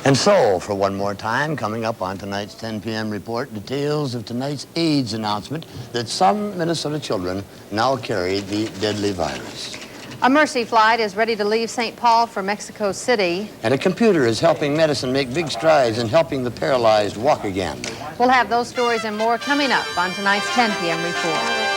And so, for one more time, coming up on tonight's 10 p.m. report, details of tonight's AIDS announcement that some Minnesota children now carry the deadly virus. A Mercy flight is ready to leave St. Paul for Mexico City. And a computer is helping medicine make big strides in helping the paralyzed walk again. We'll have those stories and more coming up on tonight's 10 p.m. report.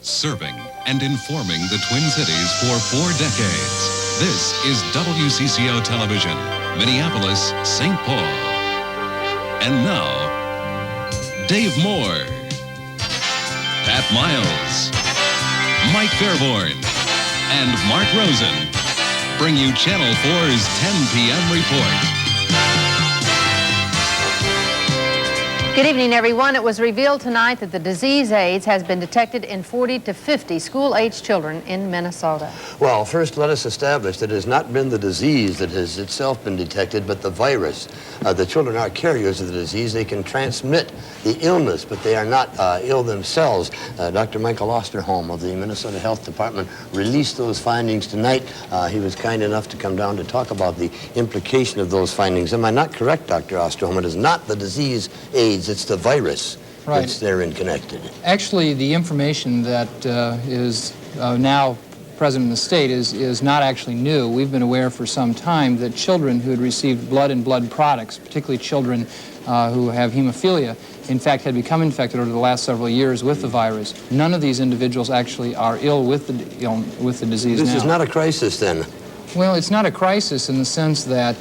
Serving and informing the Twin Cities for 4 decades. This is WCCO Television, Minneapolis, St. Paul. And now, Dave Moore, Pat Miles, Mike Fairborn, and Mark Rosen bring you Channel 4's 10 p.m. report. Good evening, everyone. It was revealed tonight that the disease AIDS has been detected in 40 to 50 school-aged children in Minnesota. Well, first let us establish that it has not been the disease that has itself been detected, but the virus. The children are carriers of the disease. They can transmit the illness, but they are not ill themselves. Dr. Michael Osterholm of the Minnesota Health Department released those findings tonight. He was kind enough to come down to talk about the implication of those findings. Am I not correct, Dr. Osterholm? It is not the disease AIDS, it's the virus that's therein connected. Actually, the information that is now present in the state is not actually new. We've been aware for some time that children who had received blood and blood products, particularly children who have hemophilia, in fact had become infected over the last several years with the virus. None of these individuals actually are ill with the disease now. This is not a crisis then? Well, it's not a crisis in the sense that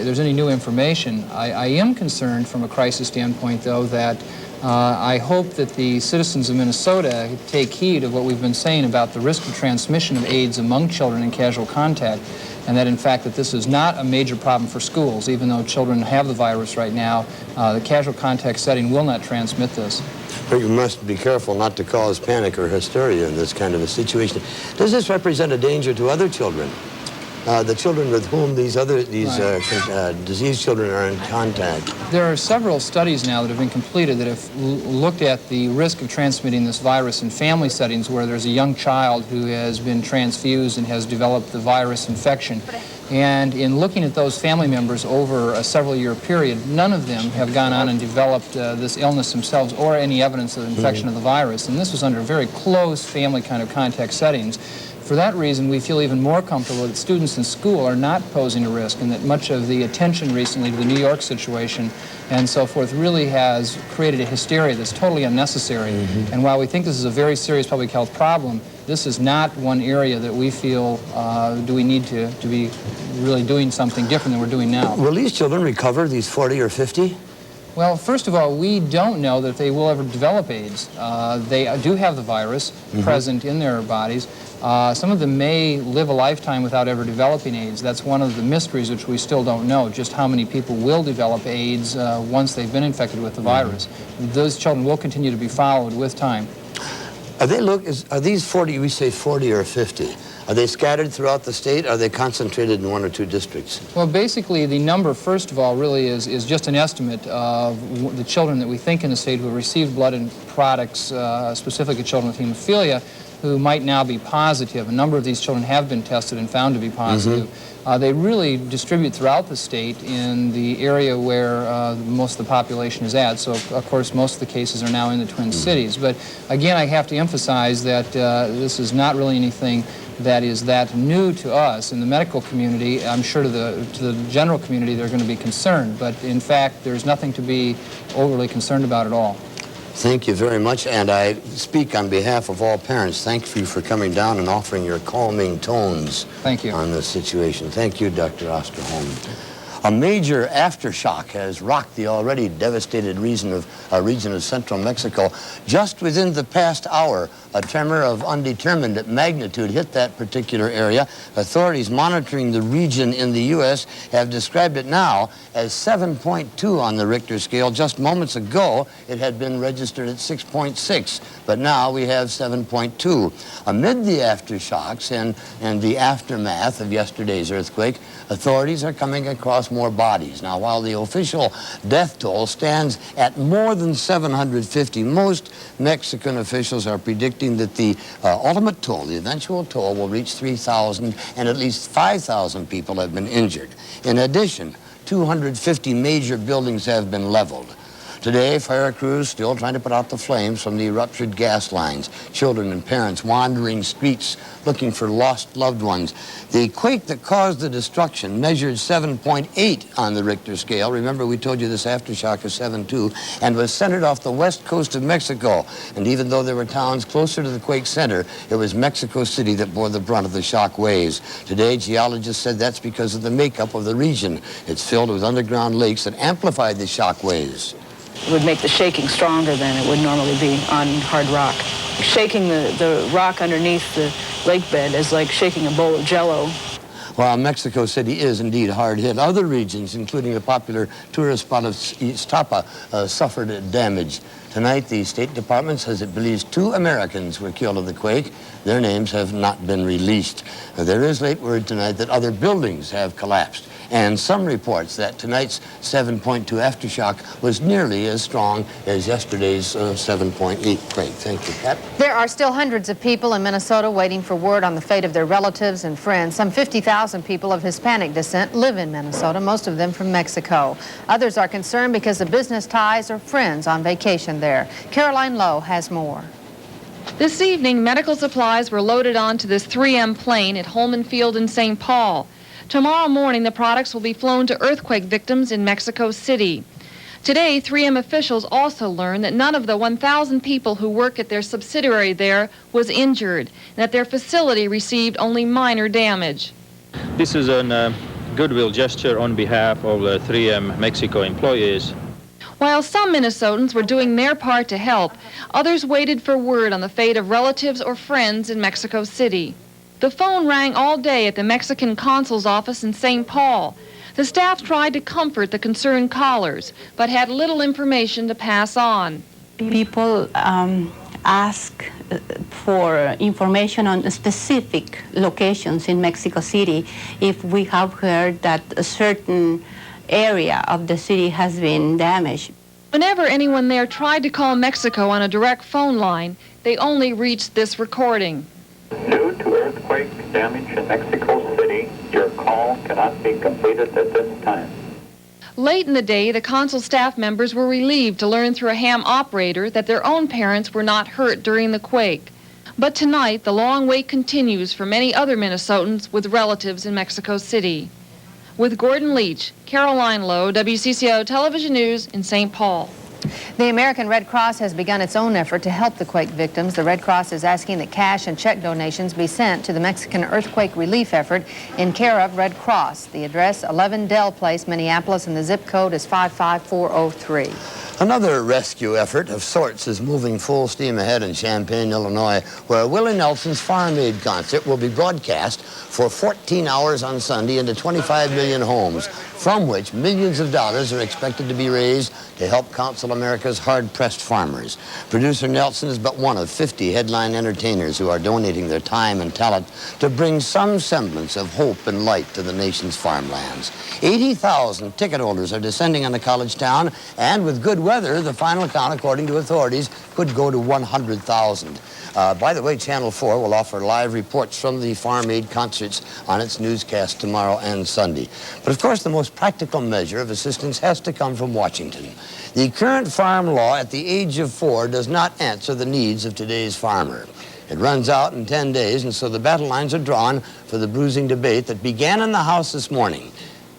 there's any new information. I am concerned from a crisis standpoint, though, that I hope that the citizens of Minnesota take heed of what we've been saying about the risk of transmission of AIDS among children in casual contact, and that, in fact, that this is not a major problem for schools. Even though children have the virus right now, the casual contact setting will not transmit this. But you must be careful not to cause panic or hysteria in this kind of a situation. Does this represent a danger to other children? The children with whom these diseased children are in contact? There are several studies now that have been completed that have looked at the risk of transmitting this virus in family settings where there's a young child who has been transfused and has developed the virus infection. And in looking at those family members over a several-year period, none of them have gone on and developed this illness themselves or any evidence of infection of the virus. And this was under very close family kind of contact settings. For that reason, we feel even more comfortable that students in school are not posing a risk, and that much of the attention recently to the New York situation and so forth really has created a hysteria that's totally unnecessary. And while we think this is a very serious public health problem, this is not one area that we feel do we need to be really doing something different than we're doing now. Will these children recover, these 40 or 50? Well, first of all, we don't know that they will ever develop AIDS. They do have the virus present in their bodies. Some of them may live a lifetime without ever developing AIDS. That's one of the mysteries which we still don't know, just how many people will develop AIDS once they've been infected with the virus. Those children will continue to be followed with time. Are these 40, we say 40 or 50? Are they scattered throughout the state? Are they concentrated in 1 or 2 districts? Well, basically, the number, first of all, really is just an estimate of the children that we think in the state who have received blood and products, specifically children with hemophilia, who might now be positive. A number of these children have been tested and found to be positive. They really distribute throughout the state in the area where most of the population is at. So, of course, most of the cases are now in the Twin Cities. But, again, I have to emphasize that this is not really anything that is that new to us in the medical community. I'm sure to the general community they're going to be concerned. But, in fact, there's nothing to be overly concerned about at all. Thank you very much, and I speak on behalf of all parents. Thank you for coming down and offering your calming tones on this situation. Thank you, Dr. Osterholm. A major aftershock has rocked the already devastated region of central Mexico. Just within the past hour, a tremor of undetermined magnitude hit that particular area. Authorities monitoring the region in the U.S. have described it now as 7.2 on the Richter scale. Just moments ago, it had been registered at 6.6, but now we have 7.2. Amid the aftershocks and the aftermath of yesterday's earthquake, authorities are coming across plus more bodies. Now, while the official death toll stands at more than 750, most Mexican officials are predicting that the ultimate toll, the eventual toll, will reach 3,000, and at least 5,000 people have been injured. In addition, 250 major buildings have been leveled. Today, fire crews still trying to put out the flames from the ruptured gas lines. Children and parents wandering streets looking for lost loved ones. The quake that caused the destruction measured 7.8 on the Richter scale. Remember, we told you this aftershock is 7.2, and was centered off the west coast of Mexico. And even though there were towns closer to the quake center, it was Mexico City that bore the brunt of the shock waves. Today, geologists said that's because of the makeup of the region. It's filled with underground lakes that amplified the shock waves. It would make the shaking stronger than it would normally be on hard rock. Shaking the rock underneath the lake bed is like shaking a bowl of Jell-O. While Mexico City is indeed hard hit, other regions, including the popular tourist spot of Iztapa, suffered damage. Tonight, the State Department says it believes 2 Americans were killed in the quake. Their names have not been released. There is late word tonight that other buildings have collapsed, and some reports that tonight's 7.2 aftershock was nearly as strong as yesterday's 7.8 quake. Thank you, Pat. There are still hundreds of people in Minnesota waiting for word on the fate of their relatives and friends. Some 50,000 people of Hispanic descent live in Minnesota, most of them from Mexico. Others are concerned because of business ties or friends on vacation there. Caroline Lowe has more. This evening, medical supplies were loaded onto this 3M plane at Holman Field in St. Paul. Tomorrow morning, the products will be flown to earthquake victims in Mexico City. Today, 3M officials also learned that none of the 1,000 people who work at their subsidiary there was injured, and that their facility received only minor damage. This is a goodwill gesture on behalf of the 3M Mexico employees. While some Minnesotans were doing their part to help, others waited for word on the fate of relatives or friends in Mexico City. The phone rang all day at the Mexican consul's office in St. Paul. The staff tried to comfort the concerned callers, but had little information to pass on. People ask for information on specific locations in Mexico City if we have heard that a certain area of the city has been damaged. Whenever anyone there tried to call Mexico on a direct phone line, they only reached this recording. Due to earthquake damage in Mexico City, your call cannot be completed at this time. Late in the day, the consul staff members were relieved to learn through a ham operator that their own parents were not hurt during the quake. But tonight, the long wait continues for many other Minnesotans with relatives in Mexico City. With Gordon Leach, Caroline Lowe, WCCO Television News in St. Paul. The American Red Cross has begun its own effort to help the quake victims. The Red Cross is asking that cash and check donations be sent to the Mexican earthquake relief effort in care of Red Cross. The address, 11 Dell Place, Minneapolis, and the zip code is 55403. Another rescue effort of sorts is moving full steam ahead in Champaign, Illinois, where Willie Nelson's Farm Aid concert will be broadcast for 14 hours on Sunday into 25 million homes, from which millions of dollars are expected to be raised to help counsel America's hard-pressed farmers. Producer Nelson is but one of 50 headline entertainers who are donating their time and talent to bring some semblance of hope and light to the nation's farmlands. 80,000 ticket holders are descending on the college town, and with good weather, the final count, according to authorities, could go to 100,000. By the way, Channel 4 will offer live reports from the Farm Aid concerts on its newscast tomorrow and Sunday. But of course, the most practical measure of assistance has to come from Washington. The current farm law at the age of 4 does not answer the needs of today's farmer. It runs out in 10 days, and so the battle lines are drawn for the bruising debate that began in the House this morning.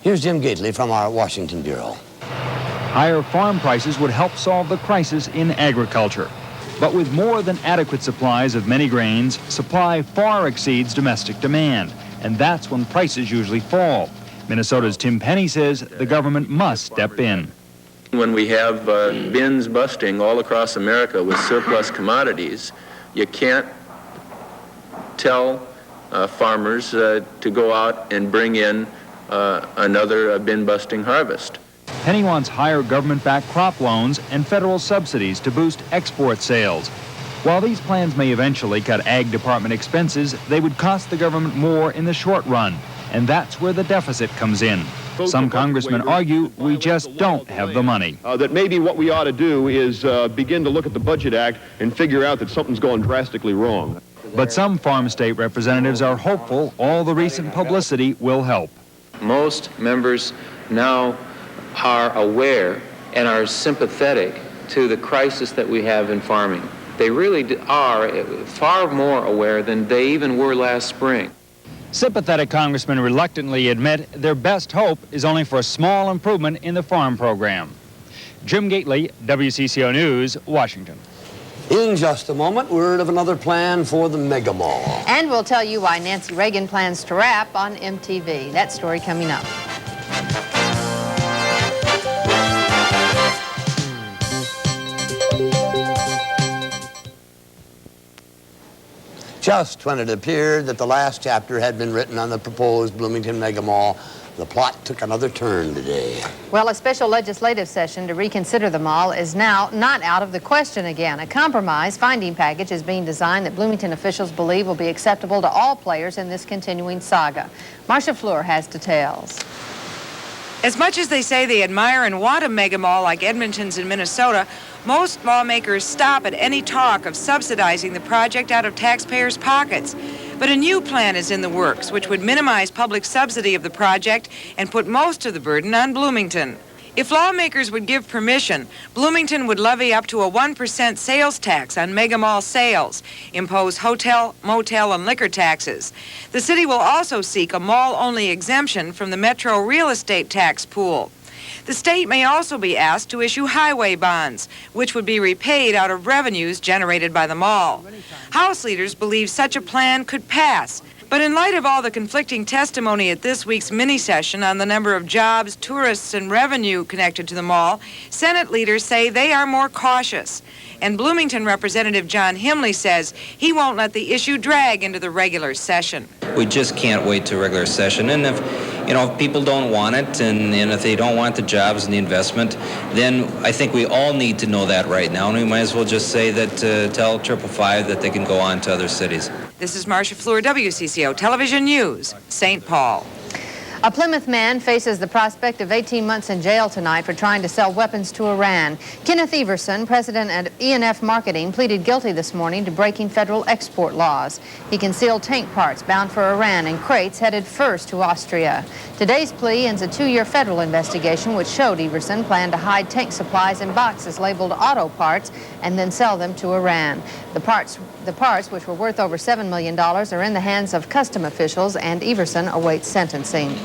Here's Jim Gately from our Washington Bureau. Higher farm prices would help solve the crisis in agriculture. But with more than adequate supplies of many grains, supply far exceeds domestic demand, and that's when prices usually fall. Minnesota's Tim Penny says the government must step in. When we have bins busting all across America with surplus commodities, you can't tell farmers to go out and bring in another bin-busting harvest. Penny wants higher government-backed crop loans and federal subsidies to boost export sales. While these plans may eventually cut Ag Department expenses, they would cost the government more in the short run, and that's where the deficit comes in. Some congressmen argue we just don't have the money. That maybe what we ought to do is begin to look at the Budget Act and figure out that something's going drastically wrong. But some farm state representatives are hopeful all the recent publicity will help. Most members now are aware and are sympathetic to the crisis that we have in farming. They really are far more aware than they even were last spring. Sympathetic congressmen reluctantly admit their best hope is only for a small improvement in the farm program. Jim Gately, WCCO News, Washington. In just a moment, word of another plan for the Mega Mall. And we'll tell you why Nancy Reagan plans to rap on MTV. That story coming up. Just when it appeared that the last chapter had been written on the proposed Bloomington Mega Mall, the plot took another turn today. Well, a special legislative session to reconsider the mall is now not out of the question again. A compromise finding package is being designed that Bloomington officials believe will be acceptable to all players in this continuing saga. Marcia Fleur has details. As much as they say they admire and want a mega mall like Edmonton's in Minnesota, most lawmakers stop at any talk of subsidizing the project out of taxpayers' pockets. But a new plan is in the works, which would minimize public subsidy of the project and put most of the burden on Bloomington. If lawmakers would give permission, Bloomington would levy up to a 1% sales tax on mega mall sales, impose hotel, motel, and liquor taxes. The city will also seek a mall-only exemption from the Metro real estate tax pool. The state may also be asked to issue highway bonds, which would be repaid out of revenues generated by the mall. House leaders believe such a plan could pass. But in light of all the conflicting testimony at this week's mini-session on the number of jobs, tourists, and revenue connected to the mall, Senate leaders say they are more cautious. And Bloomington Representative John Himley says he won't let the issue drag into the regular session. We just can't wait to regular session. And if people don't want it, and if they don't want the jobs and the investment, then I think we all need to know that right now. And we might as well just say that, tell 555 that they can go on to other cities. This is Marcia Fleur, WCCO Television News, St. Paul. A Plymouth man faces the prospect of 18 months in jail tonight for trying to sell weapons to Iran. Kenneth Everson, president at E&F Marketing, pleaded guilty this morning to breaking federal export laws. He concealed tank parts bound for Iran in crates headed first to Austria. Today's plea ends a 2-year federal investigation which showed Everson planned to hide tank supplies in boxes labeled auto parts and then sell them to Iran. The parts, which were worth over $7 million, are in the hands of custom officials, and Everson awaits sentencing.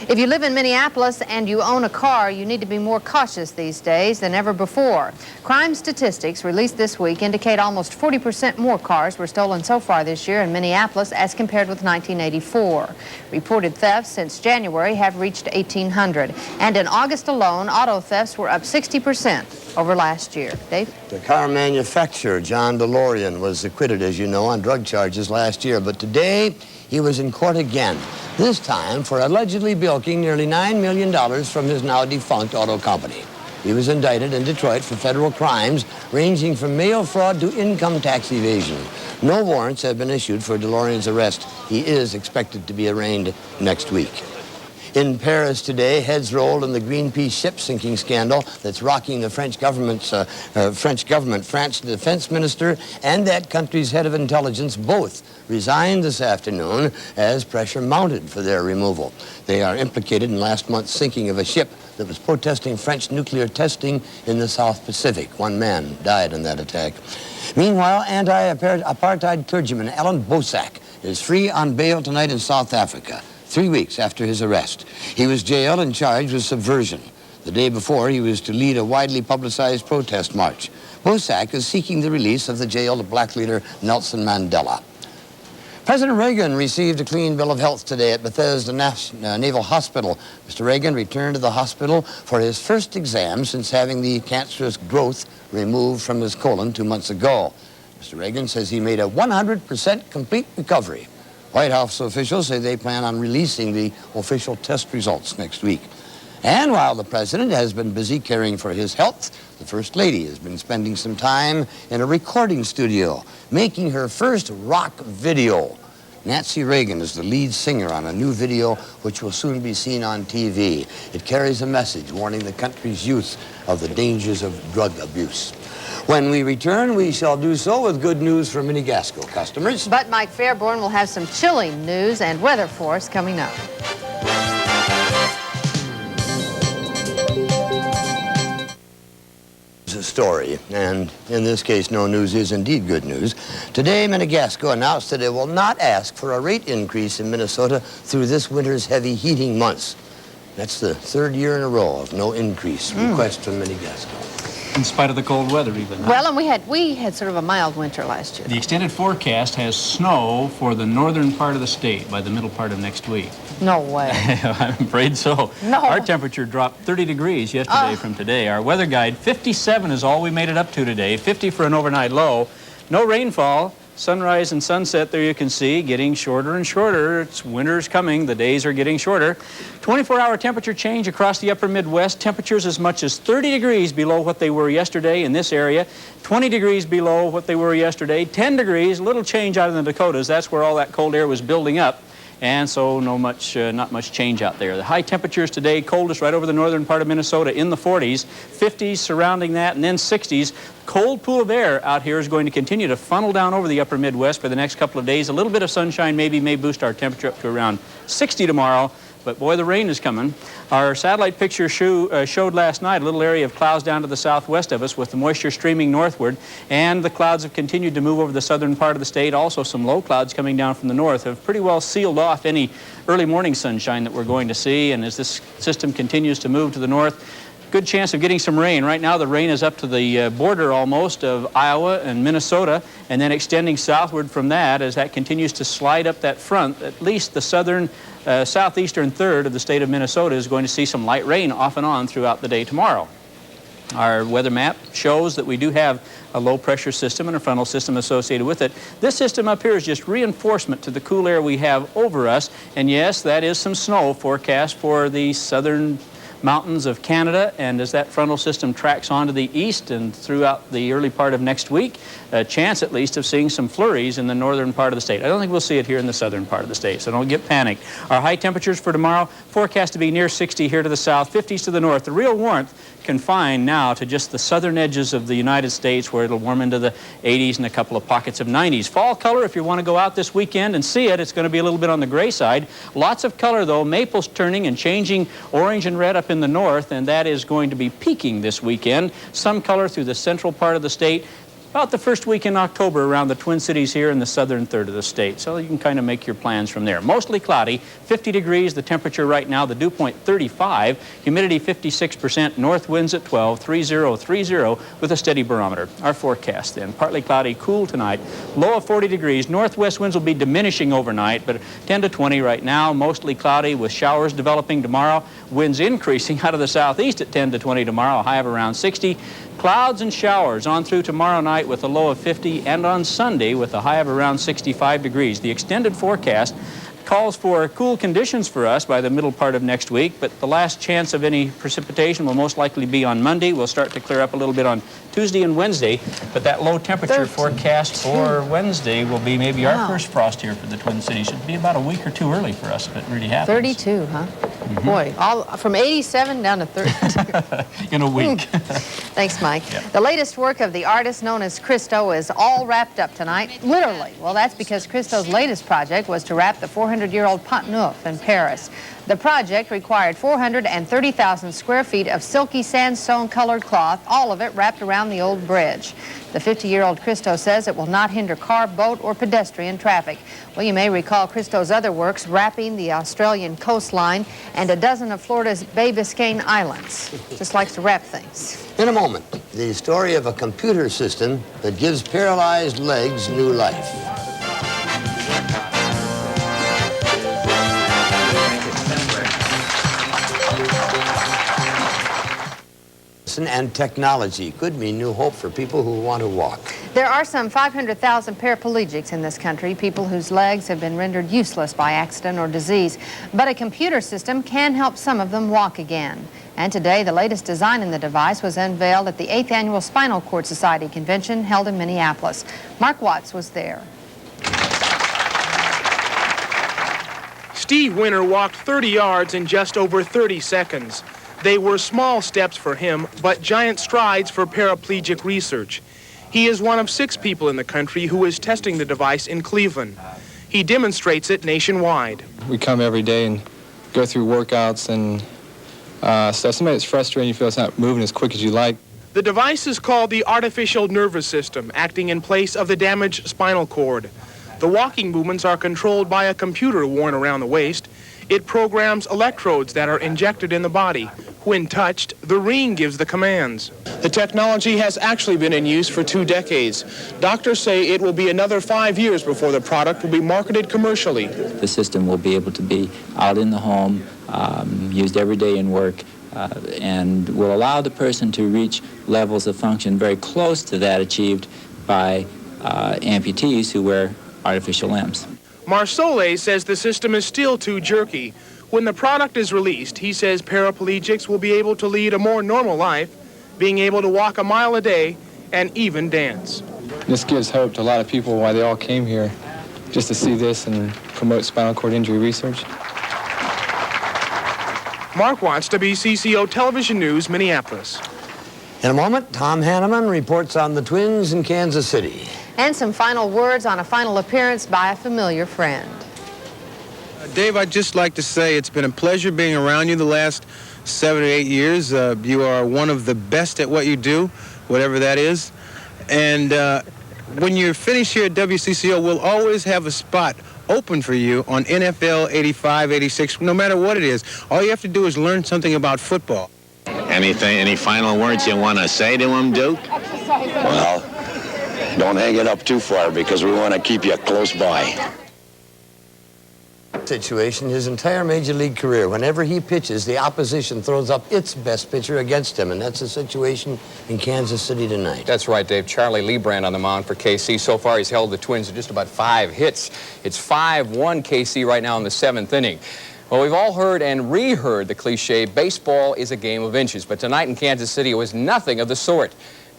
If you live in Minneapolis and you own a car, you need to be more cautious these days than ever before. Crime statistics released this week indicate almost 40% more cars were stolen so far this year in Minneapolis as compared with 1984. Reported thefts since January have reached 1,800. And in August alone, auto thefts were up 60% over last year. Dave? The car manufacturer, John DeLorean, was acquitted, as you know, on drug charges last year. But today, he was in court again, this time for allegedly bilking nearly $9 million from his now defunct auto company. He was indicted in Detroit for federal crimes ranging from mail fraud to income tax evasion. No warrants have been issued for DeLorean's arrest. He is expected to be arraigned next week. In Paris today, heads rolled in the Greenpeace ship sinking scandal that's rocking the French government. France defense minister and that country's head of intelligence both resigned this afternoon as pressure mounted for their removal. They are implicated in last month's sinking of a ship that was protesting French nuclear testing in the South Pacific. One man died in that attack. Meanwhile, anti-apartheid clergyman Alan Bosak is free on bail tonight in South Africa, 3 weeks after his arrest. He was jailed and charged with subversion. The day before, he was to lead a widely publicized protest march. Bosak is seeking the release of the jailed black leader Nelson Mandela. President Reagan received a clean bill of health today at Bethesda Naval Hospital. Mr. Reagan returned to the hospital for his first exam since having the cancerous growth removed from his colon 2 months ago. Mr. Reagan says he made a 100% complete recovery. White House officials say they plan on releasing the official test results next week. And while the president has been busy caring for his health, the First Lady has been spending some time in a recording studio, making her first rock video. Nancy Reagan is the lead singer on a new video which will soon be seen on TV. It carries a message warning the country's youth of the dangers of drug abuse. When we return, we shall do so with good news for Mini Gasco customers. But Mike Fairborn will have some chilling news and weather for us coming up. Story, and in this case, no news is indeed good news. Today, Mini Gasco announced that it will not ask for a rate increase in Minnesota through this winter's heavy heating months. That's the third year in a row of no increase request from Mini Gasco. In spite of the cold weather, even. Huh? Well, and we had sort of a mild winter last year. The extended forecast has snow for the northern part of the state by the middle part of next week. No way. I'm afraid so. No. Our temperature dropped 30 degrees yesterday from today. Our weather guide, 57 is all we made it up to today, 50 for an overnight low. No rainfall. Sunrise and sunset, there you can see, getting shorter and shorter. It's winter's coming. The days are getting shorter. 24-hour temperature change across the upper Midwest. Temperatures as much as 30 degrees below what they were yesterday in this area. 20 degrees below what they were yesterday. 10 degrees, little change out in the Dakotas. That's where all that cold air was building up. And so not much change out there. The high temperatures today, coldest right over the northern part of Minnesota in the 40s, 50s surrounding that, and then 60s. Cold pool of air out here is going to continue to funnel down over the upper Midwest for the next couple of days. A little bit of sunshine maybe may boost our temperature up to around 60 tomorrow. But boy, the rain is coming. Our satellite picture showed last night a little area of clouds down to the southwest of us with the moisture streaming northward, and the clouds have continued to move over the southern part of the state. Also, some low clouds coming down from the north have pretty well sealed off any early morning sunshine that we're going to see. And as this system continues to move to the north, good chance of getting some rain. Right now, the rain is up to the border almost of Iowa and Minnesota, and then extending southward from that as that continues to slide up that front. At least the southeastern third of the state of Minnesota is going to see some light rain off and on throughout the day tomorrow. Our weather map shows that we do have a low pressure system and a frontal system associated with it. This system up here is just reinforcement to the cool air we have over us, and yes, that is some snow forecast for the southern mountains of Canada, and as that frontal system tracks on to the east and throughout the early part of next week, a chance at least of seeing some flurries in the northern part of the state. I don't think we'll see it here in the southern part of the state, so don't get panicked. Our high temperatures for tomorrow forecast to be near 60 here to the south, 50s to the north. The real warmth confined now to just the southern edges of the United States, where it'll warm into the 80s and a couple of pockets of 90s. Fall color, if you want to go out this weekend and see it, it's going to be a little bit on the gray side. Lots of color, though. Maple's turning and changing orange and red up in the north, and that is going to be peaking this weekend. Some color through the central part of the state. About the first week in October around the Twin Cities here in the southern third of the state. So you can kind of make your plans from there. Mostly cloudy, 50 degrees the temperature right now, the dew point 35, humidity 56%, north winds at 12, 3030 with a steady barometer. Our forecast then, partly cloudy, cool tonight, low of 40 degrees. Northwest winds will be diminishing overnight, but 10 to 20 right now, mostly cloudy with showers developing tomorrow. Winds increasing out of the southeast at 10 to 20 tomorrow, a high of around 60. Clouds and showers on through tomorrow night with a low of 50, and on Sunday with a high of around 65 degrees. The extended forecast calls for cool conditions for us by the middle part of next week, but the last chance of any precipitation will most likely be on Monday. We'll start to clear up a little bit on Tuesday and Wednesday, but that low temperature forecast for Wednesday will be maybe our first frost here for the Twin Cities. It'll be about a week or two early for us if it really happens. 32, huh? Mm-hmm. Boy, all from 87 down to 32. In a week. Thanks, Mike. Yeah. The latest work of the artist known as Christo is all wrapped up tonight, literally. Well, that's because Christo's latest project was to wrap the 400-year-old Pont Neuf in Paris. The project required 430,000 square feet of silky sandstone-colored cloth, all of it wrapped around the old bridge. The 50-year-old Christo says it will not hinder car, boat, or pedestrian traffic. Well, you may recall Christo's other works, wrapping the Australian coastline and a dozen of Florida's Bay Biscayne islands. Just likes to wrap things. In a moment, the story of a computer system that gives paralyzed legs new life. And technology could mean new hope for people who want to walk. There are some 500,000 paraplegics in this country, people whose legs have been rendered useless by accident or disease. But a computer system can help some of them walk again. And today, the latest design in the device was unveiled at the 8th Annual Spinal Cord Society Convention held in Minneapolis. Mark Watts was there. Steve Winter walked 30 yards in just over 30 seconds. They were small steps for him, but giant strides for paraplegic research. He is one of 6 people in the country who is testing the device in Cleveland. He demonstrates it nationwide. We come every day and go through workouts and stuff. Sometimes it's frustrating. You feel it's not moving as quick as you like. The device is called the artificial nervous system, acting in place of the damaged spinal cord. The walking movements are controlled by a computer worn around the waist. It programs electrodes that are injected in the body. When touched, the ring gives the commands. The technology has actually been in use for 2 decades. Doctors say it will be another 5 years before the product will be marketed commercially. The system will be able to be out in the home, used every day in work, and will allow the person to reach levels of function very close to that achieved by amputees who wear artificial limbs. Marsole says the system is still too jerky. When the product is released, he says paraplegics will be able to lead a more normal life, being able to walk a mile a day and even dance. This gives hope to a lot of people why they all came here, just to see this and promote spinal cord injury research. Mark Watts, WCCO Television News, Minneapolis. In a moment, Tom Hanneman reports on the Twins in Kansas City. And some final words on a final appearance by a familiar friend. Dave, I'd just like to say it's been a pleasure being around you the last 7 or 8 years. You are one of the best at what you do, whatever that is. And when you're finished here at WCCO, we'll always have a spot open for you on NFL 85, 86, no matter what it is. All you have to do is learn something about football. Any final words you want to say to him, Duke? Well, don't hang it up too far because we want to keep you close by. Situation his entire major league career. Whenever he pitches, the opposition throws up its best pitcher against him, and that's the situation in Kansas City tonight. That's right, Dave. Charlie Lebrand on the mound for KC. So far, he's held the Twins to just about 5 hits. It's 5-1 KC right now in the 7th inning. Well, we've all heard and reheard the cliche, baseball is a game of inches. But tonight in Kansas City, it was nothing of the sort.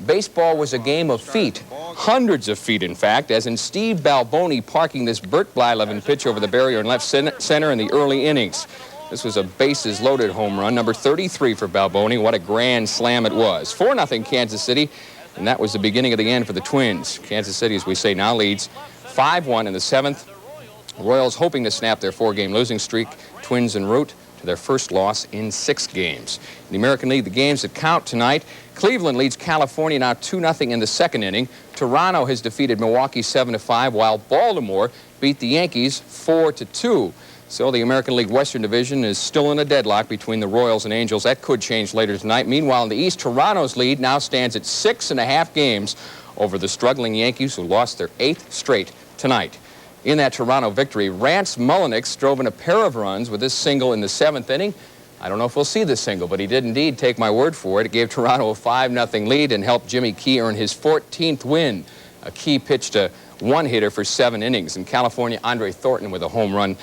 Baseball was a game of feet, hundreds of feet, in fact, as in Steve Balboni parking this Bert Blyleven pitch over the barrier in left center in the early innings. This was a bases-loaded home run, number 33 for Balboni. What a grand slam it was. 4-0 Kansas City, and that was the beginning of the end for the Twins. Kansas City, as we say, now leads 5-1 in the 7th. Royals hoping to snap their 4-game losing streak. Twins en route to their first loss in 6 games. In the American League, the games that count tonight, Cleveland leads California now 2-0 in the 2nd inning. Toronto has defeated Milwaukee 7-5, while Baltimore beat the Yankees 4-2. So the American League Western Division is still in a deadlock between the Royals and Angels. That could change later tonight. Meanwhile, in the East, Toronto's lead now stands at 6.5 games over the struggling Yankees, who lost their 8th straight tonight. In that Toronto victory, Rance Mulliniks drove in a pair of runs with this single in the 7th inning. I don't know if we'll see this single, but he did indeed take my word for it. It gave Toronto a 5-0 lead and helped Jimmy Key earn his 14th win. Key pitched a one-hitter for 7 innings. In California, Andre Thornton with a home run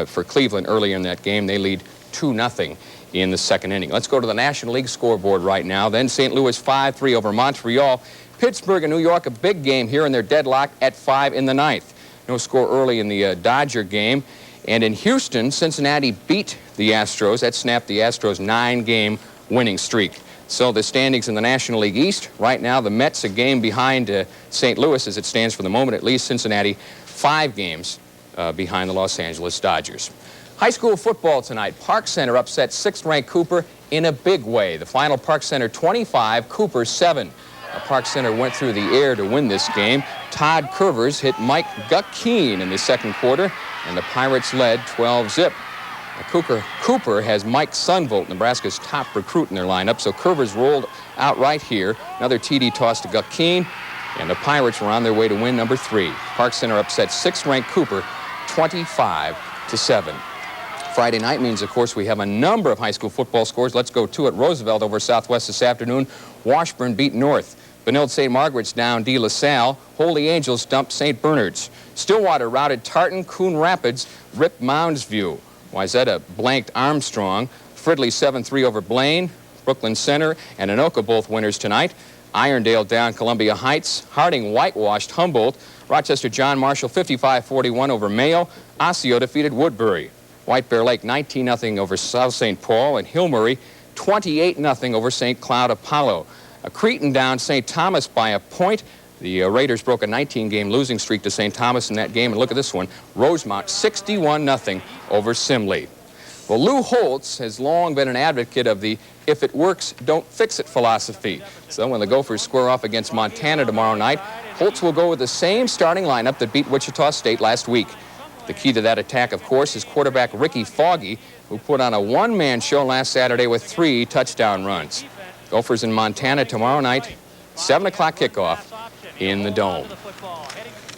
for Cleveland earlier in that game. They lead 2-0 in the 2nd inning. Let's go to the National League scoreboard right now. Then St. Louis 5-3 over Montreal. Pittsburgh and New York, a big game here in their deadlock at 5 in the 9th. No score early in the Dodger game. And in Houston, Cincinnati beat the Astros. That snapped the Astros' 9-game winning streak. So the standings in the National League East, right now the Mets a game behind St. Louis as it stands for the moment, at least. Cincinnati 5 games behind the Los Angeles Dodgers. High school football tonight. Park Center upset 6th-ranked Cooper in a big way. The final Park Center 25, Cooper 7. Park Center went through the air to win this game. Todd Curvers hit Mike Guckeen in the 2nd quarter, and the Pirates led 12-zip. Cooper has Mike Sunvolt, Nebraska's top recruit, in their lineup, so Curvers rolled out right here. Another TD toss to Guckeen, and the Pirates were on their way to win number 3. Park Center upset 6th-ranked Cooper 25-7. Friday night means, of course, we have a number of high school football scores. Let's go to it. Roosevelt over Southwest this afternoon. Washburn beat North. Benilde St. Margaret's down De La Salle. Holy Angels dumped St. Bernard's. Stillwater routed Tartan. Coon Rapids ripped Mounds View. Wayzata blanked Armstrong. Fridley 7-3 over Blaine. Brooklyn Center and Anoka both winners tonight. Irondale down Columbia Heights. Harding whitewashed Humboldt. Rochester John Marshall 55-41 over Mayo. Osseo defeated Woodbury. White Bear Lake 19-0 over South St. Paul, and Hillmurray 28-0 over St. Cloud Apollo. Cretin down St. Thomas by a point. The Raiders broke a 19-game losing streak to St. Thomas in that game, and look at this one, Rosemount 61-0 over Simley. Well, Lou Holtz has long been an advocate of the if it works, don't fix it philosophy. So when the Gophers square off against Montana tomorrow night, Holtz will go with the same starting lineup that beat Wichita State last week. The key to that attack, of course, is quarterback Ricky Foggy, who put on a one-man show last Saturday with 3 touchdown runs. Gophers in Montana tomorrow night, 7 o'clock kickoff in the Dome.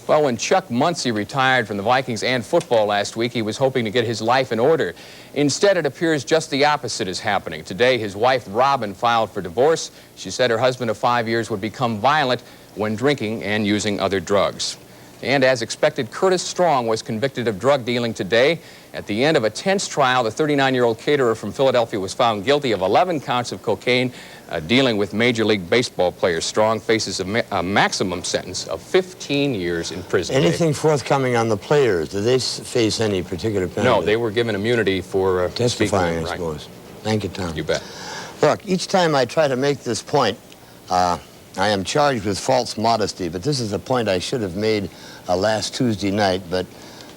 Well, when Chuck Muncy retired from the Vikings and football last week, he was hoping to get his life in order. Instead, it appears just the opposite is happening. Today, his wife, Robin, filed for divorce. She said her husband of 5 years would become violent when drinking and using other drugs. And as expected, Curtis Strong was convicted of drug dealing today. At the end of a tense trial, the 39-year-old caterer from Philadelphia was found guilty of 11 counts of cocaine dealing with Major League Baseball players. Strong faces a maximum sentence of 15 years in prison. Anything forthcoming on the players? Do they face any particular penalty? No, they were given immunity for testifying, speaking. I suppose. Thank you, Tom. You bet. Look, each time I try to make this point, I am charged with false modesty, but this is a point I should have made last Tuesday night, but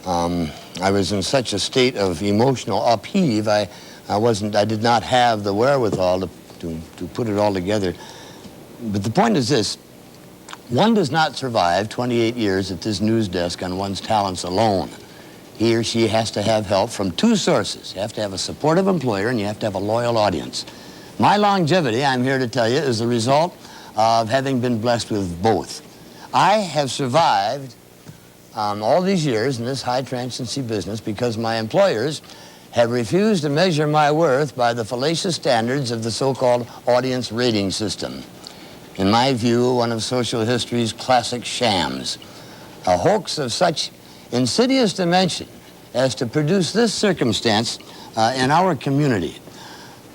I was in such a state of emotional upheave, I did not have the wherewithal to put it all together. But the point is this: one does not survive 28 years at this news desk on one's talents alone. He or she has to have help from 2 sources. You have to have a supportive employer, and you have to have a loyal audience. My longevity, I'm here to tell you, is the result of having been blessed with both. I have survived all these years in this high transcendency business because my employers have refused to measure my worth by the fallacious standards of the so-called audience rating system. In my view, one of social history's classic shams, a hoax of such insidious dimension as to produce this circumstance in our community.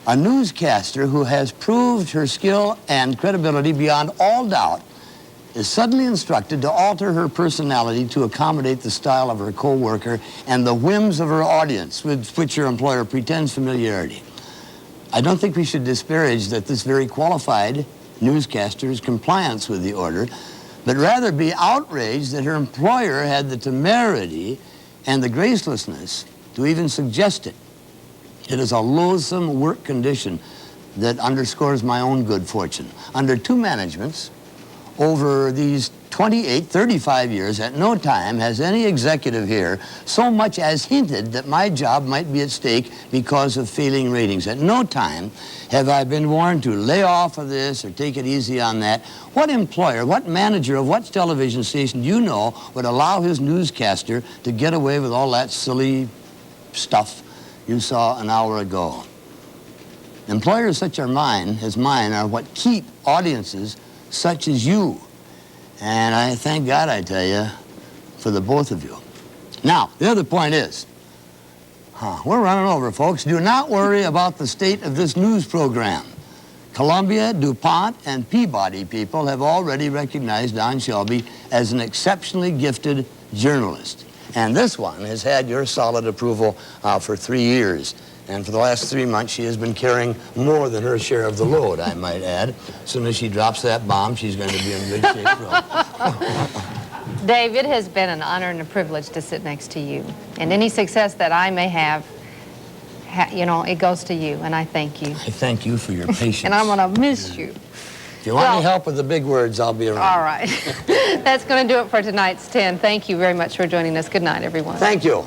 A newscaster who has proved her skill and credibility beyond all doubt is suddenly instructed to alter her personality to accommodate the style of her co-worker and the whims of her audience, with which her employer pretends familiarity. I don't think we should disparage that this very qualified newscaster's compliance with the order, but rather be outraged that her employer had the temerity and the gracelessness to even suggest it. It is a loathsome work condition that underscores my own good fortune. Under 2 managements, over these 35 years, at no time has any executive here so much as hinted that my job might be at stake because of failing ratings. At no time have I been warned to lay off of this or take it easy on that. What employer, what manager of what television station do you know would allow his newscaster to get away with all that silly stuff you saw an hour ago? Employers such as mine are what keep audiences such as you. And I thank God, I tell you, for the both of you. Now, the other point is, we're running over, folks. Do not worry about the state of this news program. Columbia, DuPont, and Peabody people have already recognized Don Shelby as an exceptionally gifted journalist. And this one has had your solid approval for 3 years. And for the last 3 months, she has been carrying more than her share of the load, I might add. As soon as she drops that bomb, she's going to be in good shape. Dave, it has been an honor and a privilege to sit next to you. And any success that I may have, it goes to you, and I thank you. I thank you for your patience. And I'm going to miss you. If you want any help with the big words, I'll be around. All right. That's going to do it for tonight's 10. Thank you very much for joining us. Good night, everyone. Thank you.